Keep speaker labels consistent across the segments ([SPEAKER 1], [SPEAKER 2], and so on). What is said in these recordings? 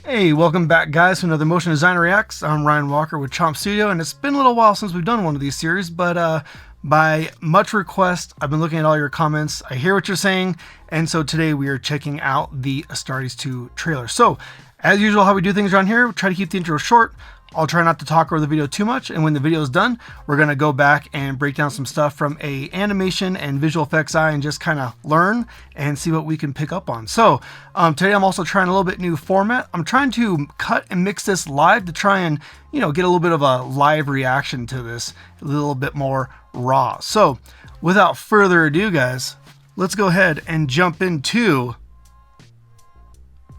[SPEAKER 1] Hey, welcome back guys to another Motion Design Reacts. I'm Ryan Walker with Chomp Studio, and it's been a little while since we've done one of these series, but by much request, I've been looking at all your comments. I hear what you're saying, and so today we are checking out the Astartes 2 trailer. So, as usual, how we do things around here, we try to keep the intro short. I'll try not to talk over the video too much, and when the video is done, we're going to go back and break down some stuff from a animation and visual effects eye and just kind of learn and see what we can pick up on. So today I'm also trying a little bit new format. I'm trying to cut and mix this live to try and, get a little bit of a live reaction to this, a little bit more raw. So without further ado, guys, let's go ahead and jump into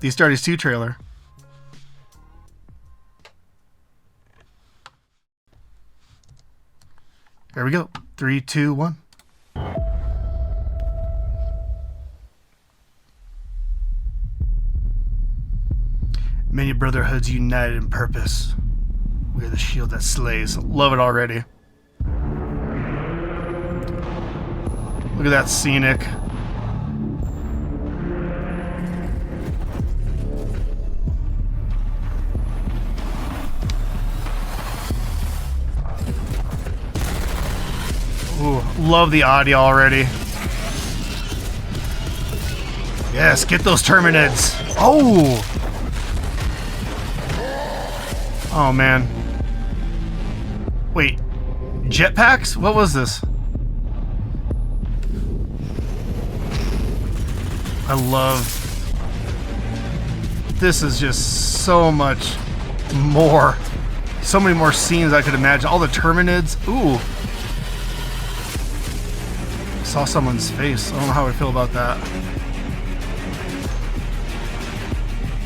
[SPEAKER 1] the Astartes 2 trailer. Here we go. 3, 2, 1. Many brotherhoods united in purpose. We are the shield that slays. Love it already. Look at that scenic. Ooh, love the audio already. Yes, get those Terminids. Oh! Oh, man. Wait. Jetpacks? What was this? I love... This is just so much more. So many more scenes I could imagine. All the Terminids. Ooh. Saw someone's face. I don't know how I feel about that.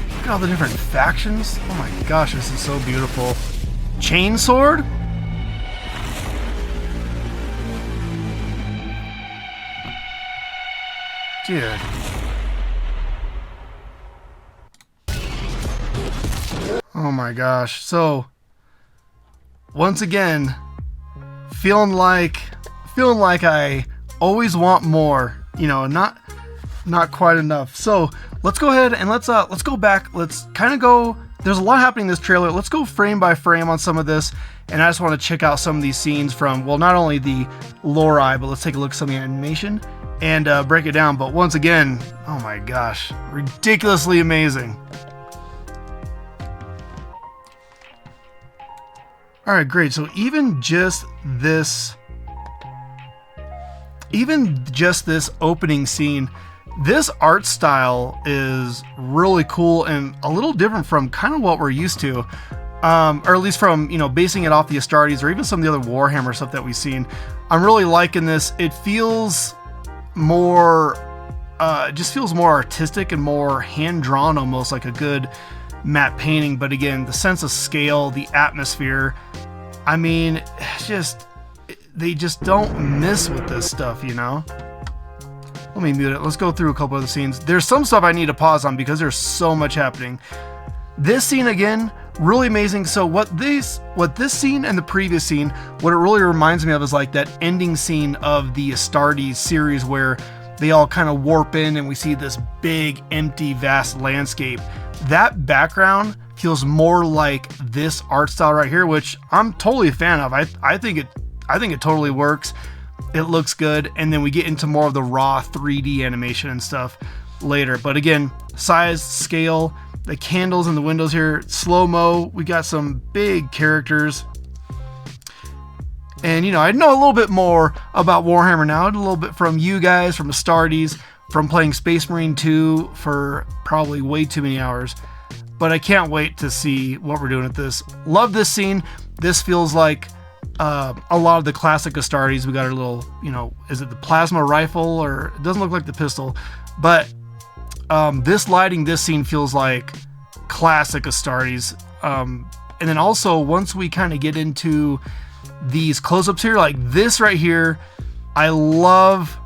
[SPEAKER 1] Look at all the different factions. Oh my gosh, this is so beautiful. Chainsword? Dude. Oh my gosh. So, once again, feeling like I always want more, not quite enough. So let's go ahead and let's go back. Let's kind of go. There's a lot happening in this trailer. Let's go frame by frame on some of this, and I just want to check out some of these scenes from, well, not only the lore eye, but let's take a look at some of the animation and break it down. But once again, oh my gosh, ridiculously amazing. All right, great. So even just this opening scene, this art style is really cool and a little different from kind of what we're used to, or at least from, basing it off the Astartes or even some of the other Warhammer stuff that we've seen. I'm really liking this. It feels more, just feels more artistic and more hand-drawn, almost like a good matte painting. But again, the sense of scale, the atmosphere, I mean, it's just... They just don't miss with this stuff, Let me mute it. Let's go through a couple of the scenes. There's some stuff I need to pause on because there's so much happening. This scene, again, really amazing. So what this scene and the previous scene, what it really reminds me of is like that ending scene of the Astartes series where they all kind of warp in and we see this big, empty, vast landscape. That background feels more like this art style right here, which I'm totally a fan of. I think it totally works. It looks good. And then we get into more of the raw 3D animation and stuff later. But again, size, scale, the candles in the windows here, slow-mo. We got some big characters. And, I know a little bit more about Warhammer now. A little bit from you guys, from Astartes, from playing Space Marine 2 for probably way too many hours. But I can't wait to see what we're doing with this. Love this scene. This feels like a lot of the classic Astartes. We got our little, is it the plasma rifle, or it doesn't look like the pistol, but this lighting, this scene feels like classic Astartes. And then also once we kind of get into these close-ups here, like this right here, I love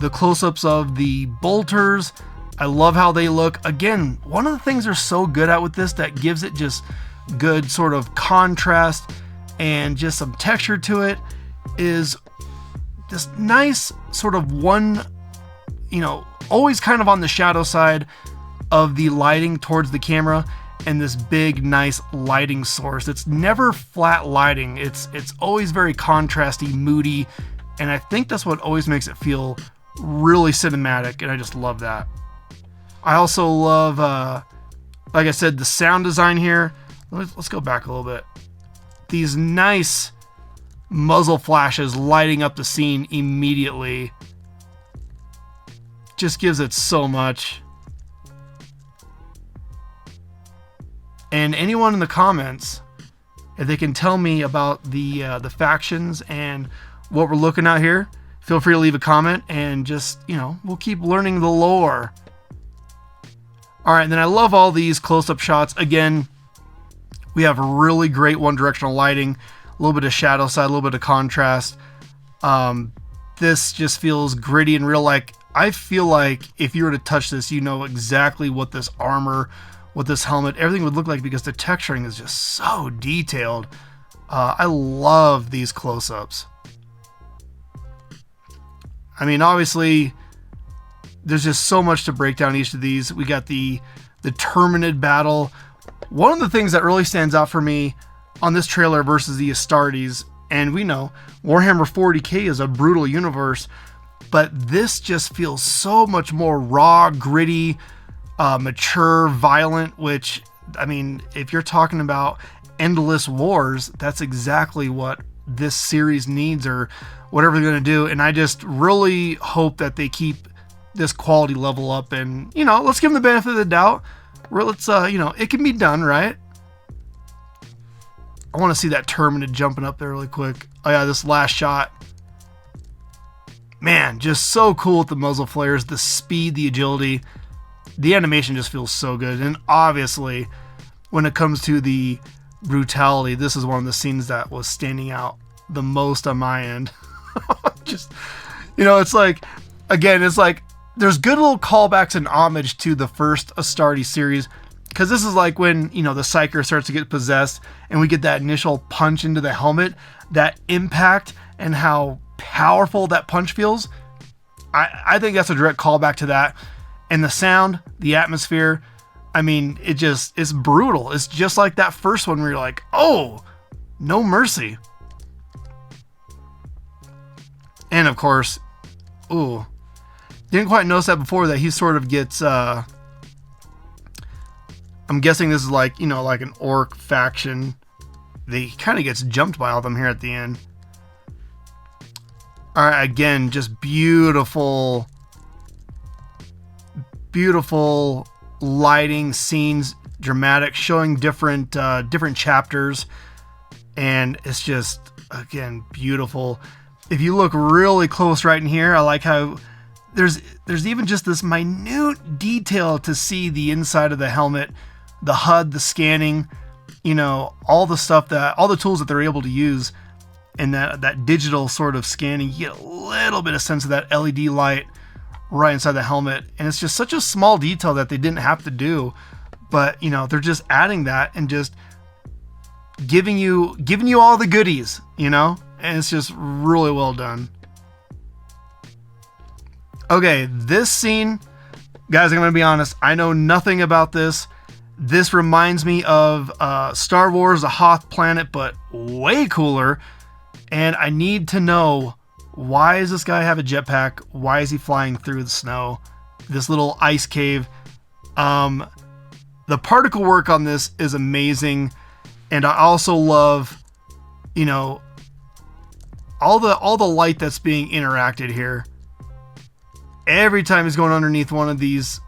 [SPEAKER 1] the close-ups of the bolters. I love how they look. Again, one of the things they're so good at with this that gives it just good sort of contrast and just some texture to it is this nice sort of one, always kind of on the shadow side of the lighting towards the camera. and this big, nice lighting source. It's never flat lighting. It's always very contrasty, moody, and I think that's what always makes it feel really cinematic, and I just love that. I also love, like I said, the sound design here. Let's go back a little bit. These nice muzzle flashes lighting up the scene immediately just gives it so much. And anyone in the comments, if they can tell me about the factions and what we're looking at here, feel free to leave a comment, and just, you know, we'll keep learning the lore. All right, and then I love all these close-up shots. Again, we have really great one-directional lighting, a little bit of shadow side, a little bit of contrast. This just feels gritty and real. Like, I feel like if you were to touch this, you know exactly what this armor, what this helmet, everything would look like, because the texturing is just so detailed. I love these close-ups. I mean, obviously, there's just so much to break down each of these. We got the Terminid battle. One of the things that really stands out for me on this trailer versus the Astartes, and we know Warhammer 40k is a brutal universe, but this just feels so much more raw, gritty, mature, violent, which, I mean, if you're talking about endless wars, that's exactly what this series needs, or whatever they're going to do. And I just really hope that they keep this quality level up, and, you know, let's give them the benefit of the doubt. Let's, you know, it can be done, right? I want to see that Terminid jumping up there really quick. Oh yeah, this last shot. Man, just so cool with the muzzle flares, the speed, the agility. The animation just feels so good. And obviously, when it comes to the brutality, this is one of the scenes that was standing out the most on my end. Just, you know, it's like, again, it's like, there's good little callbacks and homage to the first Astartes series, because this is like when, you know, the Psyker starts to get possessed and we get that initial punch into the helmet, that impact and how powerful that punch feels. I think that's a direct callback to that. And the sound, the atmosphere, I mean, it's brutal. It's just like that first one where you're like, oh, no mercy. And of course, ooh, didn't quite notice that before, that he sort of gets, I'm guessing this is like, you know, like an orc faction. He kind of gets jumped by all of them here at the end. All right, again, just beautiful, beautiful lighting, scenes, dramatic, showing different chapters, and it's just, again, beautiful. If you look really close right in here, I like how there's even just this minute detail to see the inside of the helmet, the HUD, the scanning, you know, all the stuff that, all the tools that they're able to use, and that digital sort of scanning. You get a little bit of sense of that LED light right inside the helmet, and it's just such a small detail that they didn't have to do, but, you know, they're just adding that and just giving you all the goodies, you know, and it's just really well done. Okay, this scene, guys, I'm going to be honest, I know nothing about this. This reminds me of Star Wars, the Hoth planet, but way cooler. And I need to know, why does this guy have a jetpack? Why is he flying through the snow? This little ice cave. The particle work on this is amazing. And I also love, you know, all the light that's being interacted here. Every time he's going underneath one of these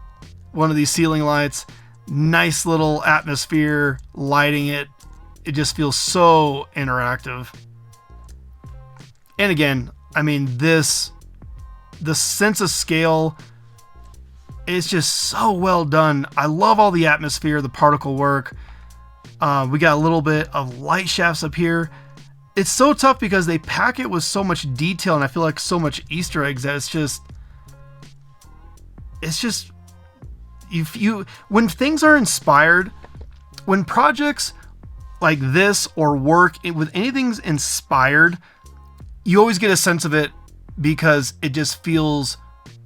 [SPEAKER 1] ceiling lights, nice little atmosphere lighting it. It just feels so interactive. And again, I mean, the sense of scale is just so well done. I love all the atmosphere, the particle work. We got a little bit of light shafts up here. It's so tough because they pack it with so much detail, and I feel like so much Easter eggs that it's just when things are inspired, when projects like this or work with anything's inspired, you always get a sense of it because it just feels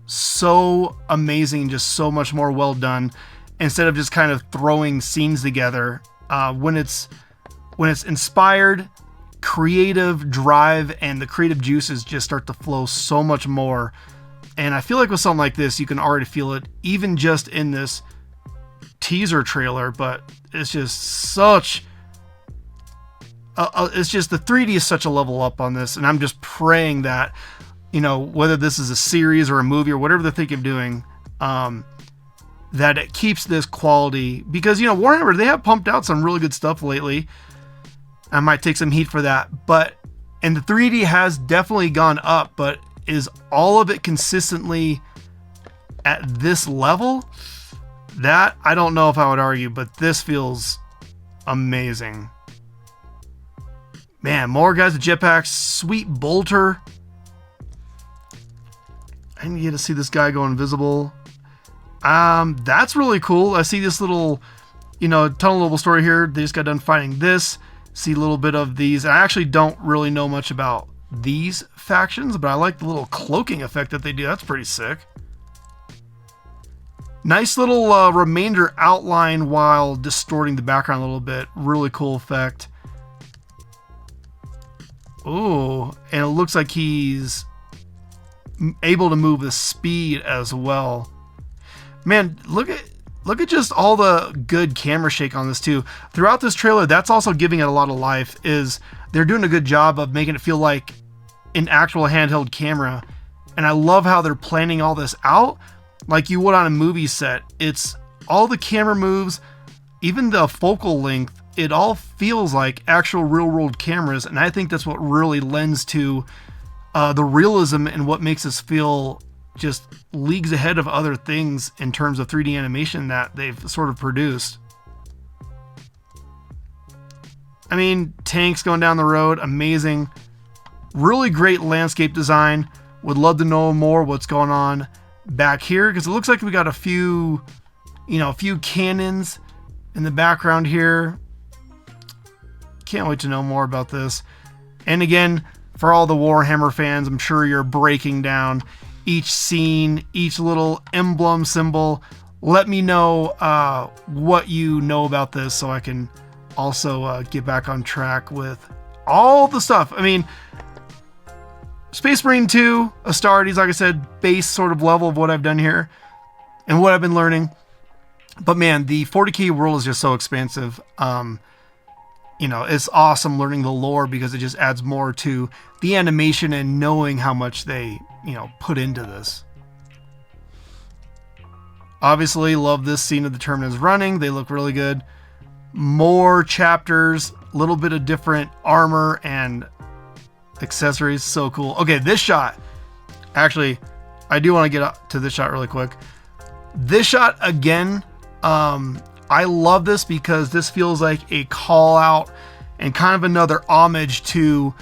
[SPEAKER 1] so amazing, just so much more well done. instead of just kind of throwing scenes together. When it's inspired, creative drive and the creative juices just start to flow so much more. And I feel like with something like this, you can already feel it even just in this teaser trailer, but it's just such it's just the 3D is such a level up on this. And I'm just praying that, you know, whether this is a series or a movie or whatever they're thinking of doing, that it keeps this quality, because, you know, Warhammer, they have pumped out some really good stuff lately. I might take some heat for that, but, and the 3D has definitely gone up, but is all of it consistently at this level? That, I don't know if I would argue, but this feels amazing. Man, more guys with jetpacks. Sweet bolter. I didn't get to see this guy go invisible. That's really cool. I see this little, you know, tunnel level story here. They just got done fighting this. See a little bit of these. I actually don't really know much about these factions, but I like the little cloaking effect that they do. That's pretty sick. Nice little remainder outline while distorting the background a little bit. Really cool effect. Ooh, and it looks like he's able to move with speed as well. Man, look at just all the good camera shake on this too. Throughout this trailer, that's also giving it a lot of life, is they're doing a good job of making it feel like an actual handheld camera. And I love how they're planning all this out like you would on a movie set. It's all the camera moves, even the focal length, it all feels like actual real world cameras. And I think that's what really lends to the realism and what makes us feel just leagues ahead of other things in terms of 3D animation that they've sort of produced. I mean, tanks going down the road, amazing. Really great landscape design. Would love to know more what's going on back here, because it looks like we got a few, you know, a few cannons in the background here. Can't wait to know more about this. And again, for all the Warhammer fans, I'm sure you're breaking down each scene, each little emblem symbol. Let me know what you know about this so I can also get back on track with all the stuff. I mean, Space Marine 2, Astartes, like I said, base sort of level of what I've done here and what I've been learning. But man, the 40k world is just so expansive. You know, it's awesome learning the lore because it just adds more to the animation and knowing how much they, you know, put into this. Obviously, love this scene of the Terminus running. They look really good. More chapters, a little bit of different armor and accessories. So cool. Okay, this shot. Actually, I do want to get up to this shot really quick. This shot, again, I love this because this feels like a call out and kind of another homage to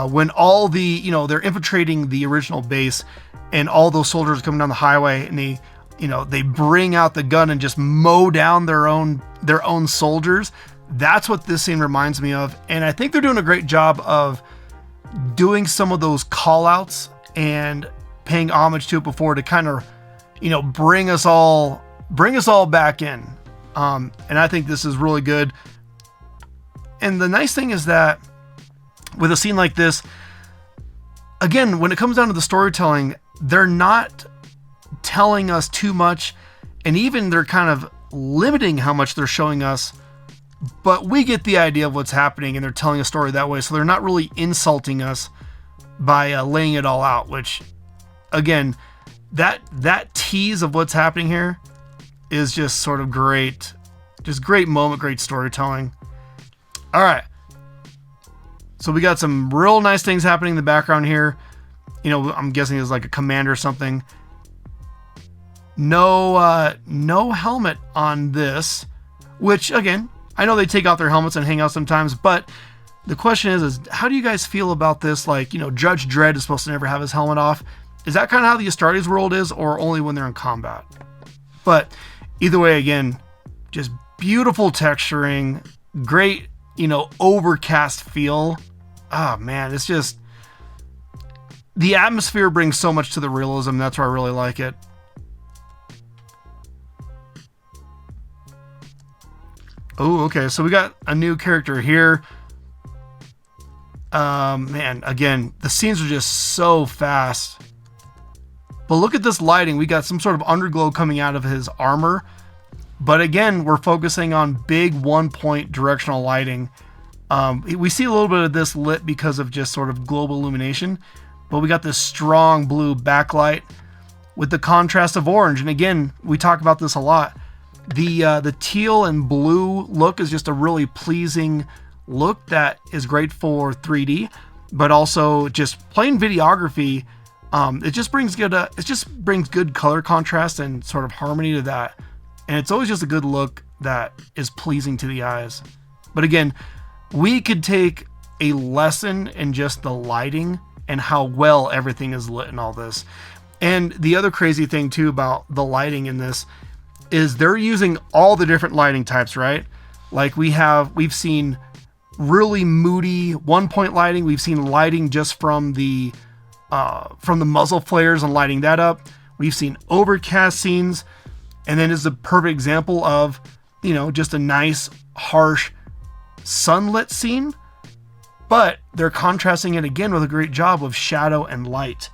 [SPEAKER 1] when all the, you know, they're infiltrating the original base and all those soldiers coming down the highway and they, you know, they bring out the gun and just mow down their own soldiers. That's what this scene reminds me of. And I think they're doing a great job of doing some of those call outs and paying homage to it before to kind of, you know, bring us all back in. And I think this is really good. And the nice thing is that with a scene like this, again, when it comes down to the storytelling, they're not telling us too much, and even they're kind of limiting how much they're showing us, but we get the idea of what's happening and they're telling a story that way. So they're not really insulting us by laying it all out, which again, that tease of what's happening here is just sort of great. Just great moment, great storytelling. All right. So we got some real nice things happening in the background here. You know, I'm guessing it's like a commander or something. No helmet on this, which again, I know they take off their helmets and hang out sometimes, but the question is how do you guys feel about this? Like, you know, Judge Dredd is supposed to never have his helmet off. Is that kind of how the Astartes world is, or only when they're in combat? But either way, again, just beautiful texturing, great, you know, overcast feel. Oh man, it's just, the atmosphere brings so much to the realism. That's why I really like it. Oh, okay. So we got a new character here. Man, again, the scenes are just so fast. But look at this lighting. We got some sort of underglow coming out of his armor. But again, we're focusing on big 1-point directional lighting. We see a little bit of this lit because of just sort of global illumination. But we got this strong blue backlight with the contrast of orange. And again, we talk about this a lot. The teal and blue look is just a really pleasing look that is great for 3D, but also just plain videography. It just brings good color contrast and sort of harmony to that. And it's always just a good look that is pleasing to the eyes. But again, we could take a lesson in just the lighting and how well everything is lit in all this. And the other crazy thing too about the lighting in this is they're using all the different lighting types, right? Like we've seen really moody 1-point lighting. We've seen lighting just from the muzzle flares and lighting that up. We've seen overcast scenes. And then is a perfect example of, just a nice, harsh, sunlit scene. But they're contrasting it again with a great job of shadow and light.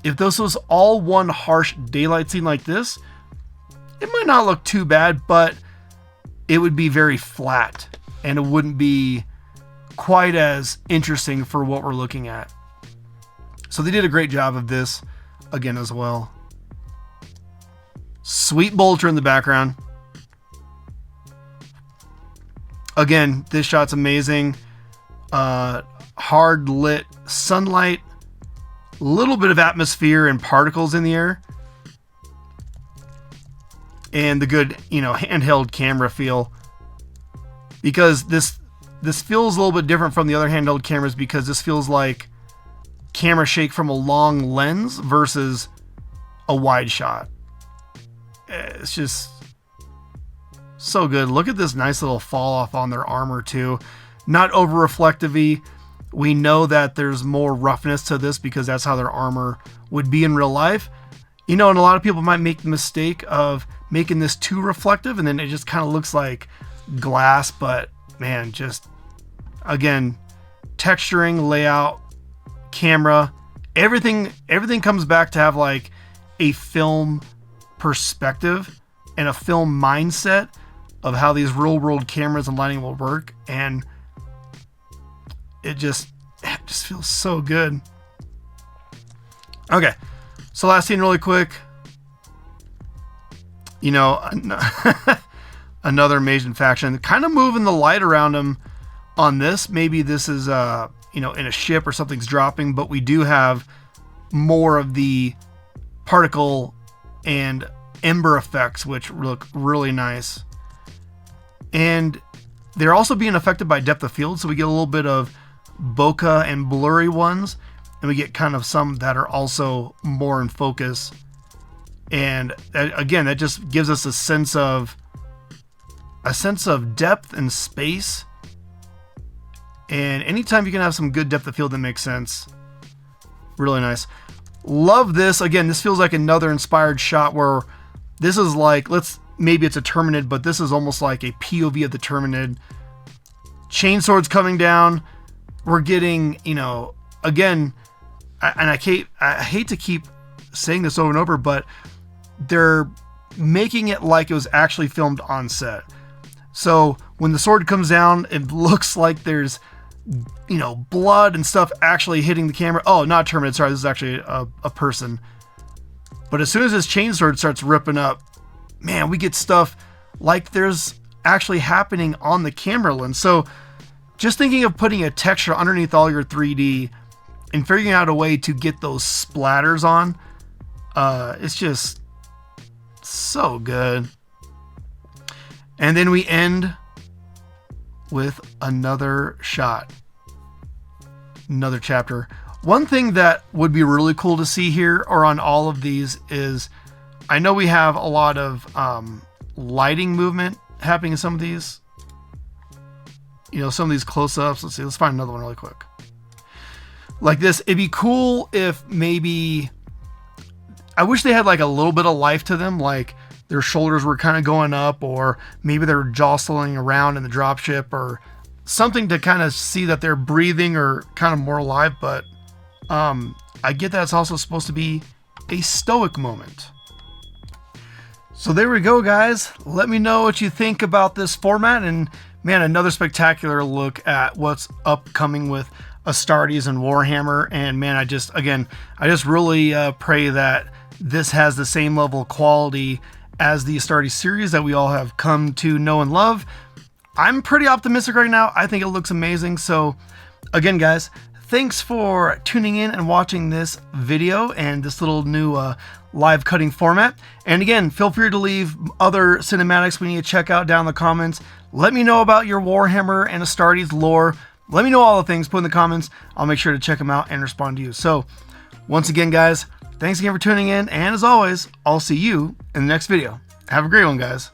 [SPEAKER 1] If this was all one harsh daylight scene like this, it might not look too bad, but it would be very flat. And it wouldn't be quite as interesting for what we're looking at. So they did a great job of this again as well. Sweet Bolter in the background. Again, this shot's amazing. Hard lit sunlight, a little bit of atmosphere and particles in the air, and the good, handheld camera feel. Because this feels a little bit different from the other handheld cameras, because this feels like camera shake from a long lens versus a wide shot. It's just so good. Look at this nice little fall off on their armor too. Not over reflectivey. We know that there's more roughness to this because that's how their armor would be in real life. And a lot of people might make the mistake of making this too reflective and then it just kind of looks like glass. But man, just again, texturing, layout, camera, everything comes back to have like a film perspective and a film mindset of how these real world cameras and lighting will work, and it just feels so good. Okay, so last scene really quick. Another Majan faction kind of moving the light around them on this. Maybe this is in a ship or something's dropping, but we do have more of the particle and ember effects, which look really nice. And they're also being affected by depth of field, so we get a little bit of bokeh and blurry ones, and we get kind of some that are also more in focus. And again, that just gives us a sense of depth and space. And anytime you can have some good depth of field that makes sense, really nice. Love this. Again, this feels like another inspired shot where this is like, maybe it's a Terminid, but this is almost like a POV of the Terminid. Chainswords coming down. We're getting, again, and I hate to keep saying this over and over, but they're making it like it was actually filmed on set. So when the sword comes down, it looks like there's, blood and stuff actually hitting the camera. Oh, not Terminid. Sorry, this is actually a person. But as soon as this chainsword starts ripping up, man, we get stuff like there's actually happening on the camera lens. So just thinking of putting a texture underneath all your 3D and figuring out a way to get those splatters on, it's just so good. And then we end with another shot, another chapter. One thing that would be really cool to see here or on all of these is, I know we have a lot of lighting movement happening in some of these. Some of these close-ups. Let's see. Let's find another one really quick. Like this. It'd be cool if maybe, I wish they had like a little bit of life to them. Like their shoulders were kind of going up, or maybe they're jostling around in the dropship, or something to kind of see that they're breathing or kind of more alive. But I get that it's also supposed to be a stoic moment. So there we go, guys. Let me know what you think about this format, and man, another spectacular look at what's upcoming with Astartes and Warhammer. And man, I just really pray that this has the same level of quality as the Astartes series that we all have come to know and love. I'm pretty optimistic right now. I think it looks amazing. So again, guys, thanks for tuning in and watching this video and this little new live cutting format. And again, feel free to leave other cinematics we need to check out down in the comments. Let me know about your Warhammer and Astartes lore. Let me know all the things, put in the comments. I'll make sure to check them out and respond to you. So once again, guys, thanks again for tuning in. And as always, I'll see you in the next video. Have a great one, guys.